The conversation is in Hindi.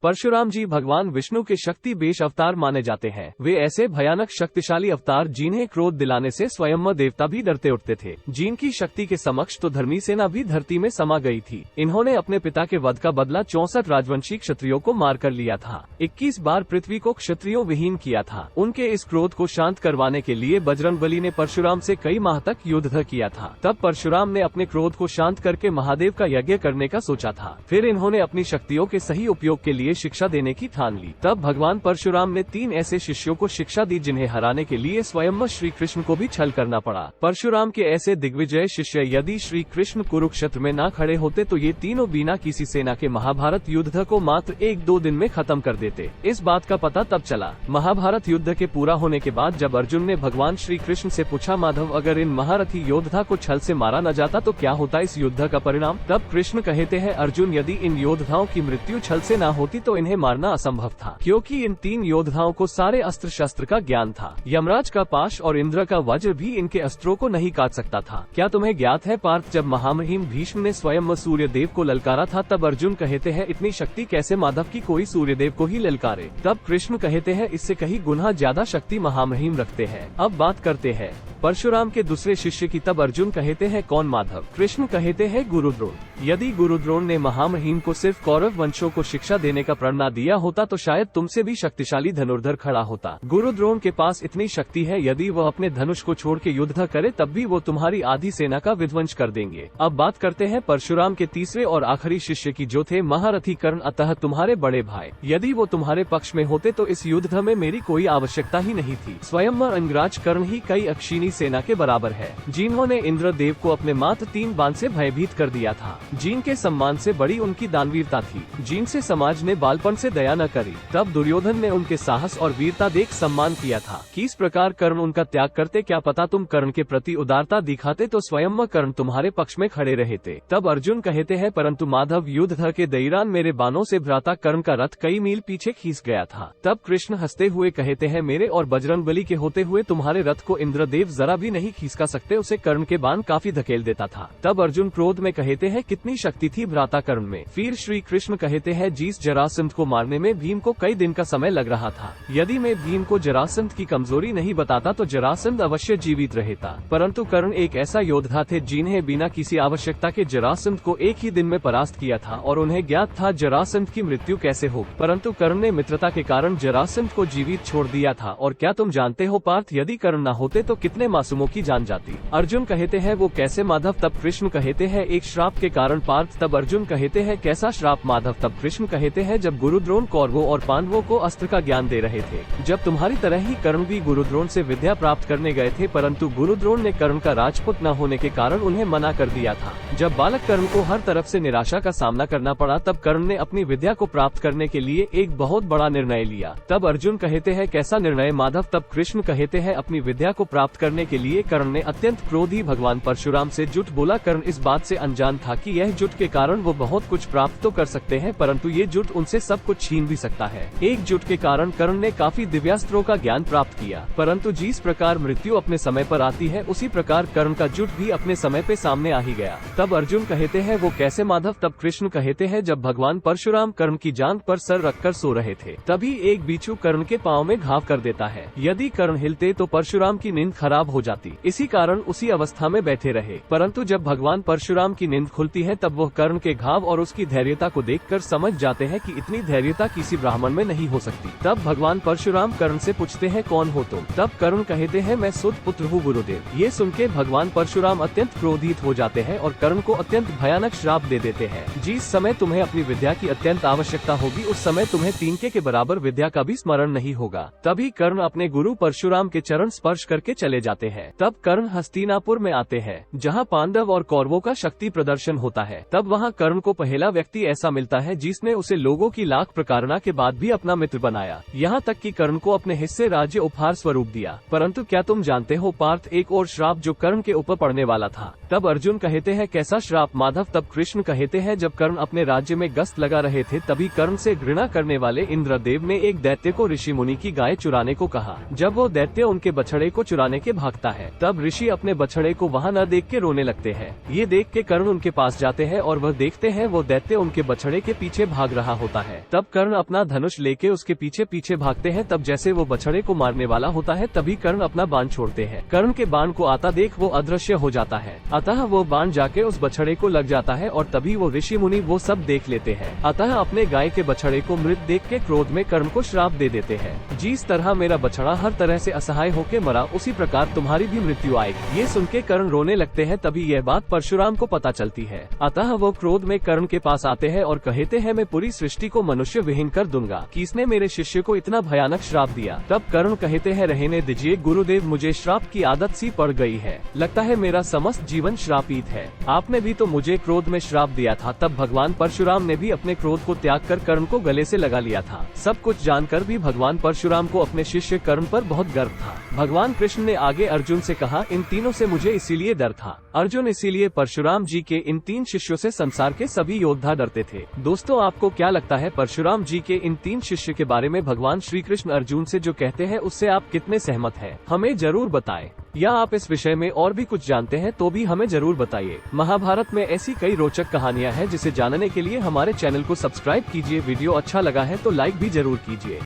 परशुराम जी भगवान विष्णु के शक्ति बेश अवतार माने जाते हैं। वे ऐसे भयानक शक्तिशाली अवतार जिन्हें क्रोध दिलाने से स्वयं देवता भी डरते उठते थे। जिनकी शक्ति के समक्ष तो धर्मी सेना भी धरती में समा गई थी। इन्होंने अपने पिता के वध का बदला 64 राजवंशी क्षत्रियों को मार कर लिया था। 21 बार पृथ्वी को क्षत्रियों विहीन किया था। उनके इस क्रोध को शांत करवाने के लिए बजरंगबली ने परशुराम से कई माह तक युद्ध किया था। तब परशुराम ने अपने क्रोध को शांत करके महादेव का यज्ञ करने का सोचा था। फिर इन्होंने अपनी शक्तियों के सही उपयोग के लिए शिक्षा देने की ठान ली। तब भगवान परशुराम ने 3 ऐसे शिष्यों को शिक्षा दी जिन्हें हराने के लिए स्वयं श्री कृष्ण को भी छल करना पड़ा। परशुराम के ऐसे दिग्विजय शिष्य यदि श्री कृष्ण कुरुक्षेत्र में न खड़े होते तो ये तीनों बिना किसी सेना के महाभारत युद्ध को मात्र 1-2 दिन में खत्म कर देते। इस बात का पता तब चला महाभारत युद्ध के पूरा होने के बाद, जब अर्जुन ने भगवान श्री कृष्ण से पूछा, माधव अगर इन महारथी योद्धा को छल से मारा न जाता तो क्या होता इस युद्ध का परिणाम? तब कृष्ण कहते हैं, अर्जुन यदि इन योद्धाओं की मृत्यु छल से न होती तो इन्हें मारना असंभव था, क्योंकि इन 3 योद्धाओं को सारे अस्त्र शस्त्र का ज्ञान था। यमराज का पाश और इंद्र का वज्र भी इनके अस्त्रों को नहीं काट सकता था। क्या तुम्हें ज्ञात है पार्थ, जब महामहिम भीष्म ने स्वयं सूर्य देव को ललकारा था तब अर्जुन कहते हैं, इतनी शक्ति कैसे माधव की कोई सूर्य देव को ही ललकारे? तब कृष्ण कहते हैं, इससे कहीं गुना ज्यादा शक्ति महामहिम रखते हैं। अब बात करते हैं परशुराम के दूसरे शिष्य की। तब अर्जुन कहते हैं, कौन माधव? कृष्ण कहते हैं, गुरुद्रोण। यदि गुरुद्रोण ने महामहिम को सिर्फ कौरव वंशों को शिक्षा देने का प्रण न दिया होता तो शायद तुमसे भी शक्तिशाली धनुर्धर खड़ा होता। गुरुद्रोण के पास इतनी शक्ति है, यदि वह अपने धनुष को छोड़ के युद्ध करे तब भी वो तुम्हारी आधी सेना का विध्वंस कर देंगे। अब बात करते हैं परशुराम के तीसरे और आखिरी शिष्य की, जो थे महारथी कर्ण, अतः तुम्हारे बड़े भाई। यदि वो तुम्हारे पक्ष में होते तो इस युद्ध में मेरी कोई आवश्यकता ही नहीं थी। स्वयं अंगराज कर्ण ही कई अक्षिणी सेना के बराबर है, जिन्होंने इंद्रदेव को अपने मात्र 3 बाण से भयभीत कर दिया था। जिनके सम्मान से बड़ी उनकी दानवीरता थी, जिनसे समाज ने बालपन से दया न करी। तब दुर्योधन ने उनके साहस और वीरता देख सम्मान किया था। किस प्रकार कर्ण उनका त्याग करते, क्या पता तुम कर्ण के प्रति उदारता दिखाते तो स्वयं कर्ण तुम्हारे पक्ष में खड़े रहे थे। तब अर्जुन कहते हैं, परंतु माधव युद्ध के दौरान मेरे बाणों से भ्राता कर्ण का रथ कई मील पीछे खींच गया था। तब कृष्ण हंसते हुए कहते हैं, मेरे और बजरंगबली के होते हुए तुम्हारे रथ को इंद्रदेव जरा भी नहीं खींचा सकते, उसे कर्ण के बाण काफी धकेल देता था। तब अर्जुन क्रोध में कहते हैं, कितनी शक्ति थी भ्राता कर्ण में। फिर श्री कृष्ण कहते हैं, जिस जरासंध को मारने में भीम को कई दिन का समय लग रहा था, यदि मैं भीम को जरासंध की कमजोरी नहीं बताता तो जरासंध अवश्य जीवित रहता। परंतु कर्ण एक ऐसा योद्धा थे जिन्हें बिना किसी आवश्यकता के जरासंध को एक ही दिन में परास्त किया था और उन्हें ज्ञात था जरासंध की मृत्यु कैसे हो, परंतु कर्ण ने मित्रता के कारण जरासंध को जीवित छोड़ दिया था। और क्या तुम जानते हो पार्थ, यदि कर्ण न होते तो कितने मासूमों की जान जाती? अर्जुन कहते हैं, वो कैसे माधव? तब कृष्ण कहते हैं, एक श्राप के कारण पार्थ। तब अर्जुन कहते हैं, कैसा श्राप माधव? तब कृष्ण कहते हैं, जब गुरुद्रोण कौरवों और पांडवों को अस्त्र का ज्ञान दे रहे थे, जब तुम्हारी तरह ही कर्ण भी गुरुद्रोण से विद्या प्राप्त करने गए थे, परंतु गुरुद्रोण ने कर्ण का राजपुत न होने के कारण उन्हें मना कर दिया था। जब बालक कर्ण को हर तरफ से निराशा का सामना करना पड़ा, तब कर्ण ने अपनी विद्या को प्राप्त करने के लिए एक बहुत बड़ा निर्णय लिया। तब अर्जुन कहते हैं, कैसा निर्णय माधव? तब कृष्ण कहते हैं, अपनी विद्या को प्राप्त करने के लिए कर्ण ने अत्यंत क्रोधी भगवान परशुराम से जुट बोला। कर्ण इस बात से अनजान था कि यह जुट के कारण वो बहुत कुछ प्राप्त तो कर सकते हैं, परंतु ये जुट उनसे सब कुछ छीन भी सकता है। एक जुट के कारण कर्ण ने काफी दिव्यास्त्रों का ज्ञान प्राप्त किया, परंतु जिस प्रकार मृत्यु अपने समय पर आती है उसी प्रकार कर्ण का जुट भी अपने समय पे सामने आ ही गया। तब अर्जुन कहते हैं, वो कैसे माधव? तब कृष्ण कहते हैं, जब भगवान परशुराम कर्ण की जांघ पर सर रखकर सो रहे थे, तभी एक बिच्छू कर्ण के पाँव में घाव कर देता है। यदि कर्ण हिलते तो परशुराम की नींद खराब हो जाती, इसी कारण उसी अवस्था में बैठे रहे। परंतु जब भगवान परशुराम की नींद खुलती है तब वह कर्ण के घाव और उसकी धैर्यता को देखकर समझ जाते हैं कि इतनी धैर्यता किसी ब्राह्मण में नहीं हो सकती। तब भगवान परशुराम कर्ण से पूछते हैं, कौन हो तुम? तब कर्ण कहते हैं, मैं सुत पुत्र हूँ गुरुदेव। ये सुनके भगवान परशुराम अत्यंत क्रोधित हो जाते हैं और कर्ण को अत्यंत भयानक श्राप दे देते हैं। जिस समय तुम्हें अपनी विद्या की अत्यंत आवश्यकता होगी उस समय तुम्हें तिनके के बराबर विद्या का भी स्मरण नहीं होगा। तभी कर्ण अपने गुरु परशुराम के चरण स्पर्श करके चले जाते हैं। तब कर्ण हस्तिनापुर में आते हैं, जहाँ पांडव और कौरवों का शक्ति प्रदर्शन होता है। तब वहाँ कर्ण को पहला व्यक्ति ऐसा मिलता है जिसने उसे लोगों की लाख प्रताड़ना के बाद भी अपना मित्र बनाया, यहाँ तक कि कर्ण को अपने हिस्से राज्य उपहार स्वरूप दिया। परंतु क्या तुम जानते हो पार्थ, एक और श्राप जो कर्ण के ऊपर पड़ने वाला था? तब अर्जुन कहते हैं, कैसा श्राप माधव? तब कृष्ण कहते हैं, जब कर्ण अपने राज्य में गश्त लगा रहे थे तभी कर्ण से घृणा करने वाले इंद्रदेव ने एक दैत्य को ऋषि मुनि की गाय चुराने को कहा। जब वो दैत्य उनके बछड़े को चुराने के भागता है। तब ऋषि अपने बछड़े को वहाँ न देख के रोने लगते हैं। ये देख के कर्ण उनके पास जाते हैं और वह देखते हैं वो दैत्य उनके बछड़े के पीछे भाग रहा होता है। तब कर्ण अपना धनुष लेके उसके पीछे पीछे भागते हैं। तब जैसे वो बछड़े को मारने वाला होता है तभी कर्ण अपना बाण छोड़ते हैं। कर्ण के बाण को आता देख वो अदृश्य हो जाता है। अतः वो बाण जाके उस बछड़े को लग जाता है और तभी वो ऋषि मुनि वो सब देख लेते हैं। अतः अपने गाय के बछड़े को मृत देख के क्रोध में कर्ण को श्राप दे देते हैं। जिस तरह मेरा बछड़ा हर तरह से असहाय होके मरा उसी प्रकार तुम्हारी भी मृत्यु आएगी। ये सुन के कर्ण रोने लगते हैं। तभी यह बात परशुराम को पता चलती है। अतः वो क्रोध में कर्ण के पास आते हैं और कहते हैं मैं पूरी सृष्टि को मनुष्य विहीन कर दूंगा। किसने मेरे शिष्य को इतना भयानक श्राप दिया? तब कर्ण कहते हैं रहने दीजिए गुरुदेव, मुझे श्राप की आदत सी पड़ गई है। लगता है मेरा समस्त जीवन श्रापित है। आपने भी तो मुझे क्रोध में श्राप दिया था। तब भगवान परशुराम ने भी अपने क्रोध को त्याग कर कर्ण को गले से लगा लिया था। सब कुछ जानकर भी भगवान परशुराम को अपने शिष्य कर्ण पर बहुत गर्व था। भगवान कृष्ण ने आगे अर्जुन से कहा इन तीनों से मुझे इसीलिए डर था। अर्जुन इसीलिए परशुराम जी के इन 3 शिष्यों से संसार के सभी योद्धा डरते थे। दोस्तों, आपको क्या लगता है परशुराम जी के इन 3 शिष्य के बारे में भगवान श्री कृष्ण अर्जुन से जो कहते हैं उससे आप कितने सहमत हैं? हमें जरूर बताएं। या आप इस विषय में और भी कुछ जानते हैं तो भी हमें जरूर बताइए। महाभारत में ऐसी कई रोचक कहानियां हैं जिसे जानने के लिए हमारे चैनल को सब्सक्राइब कीजिए। वीडियो अच्छा लगा है तो लाइक भी जरूर कीजिए।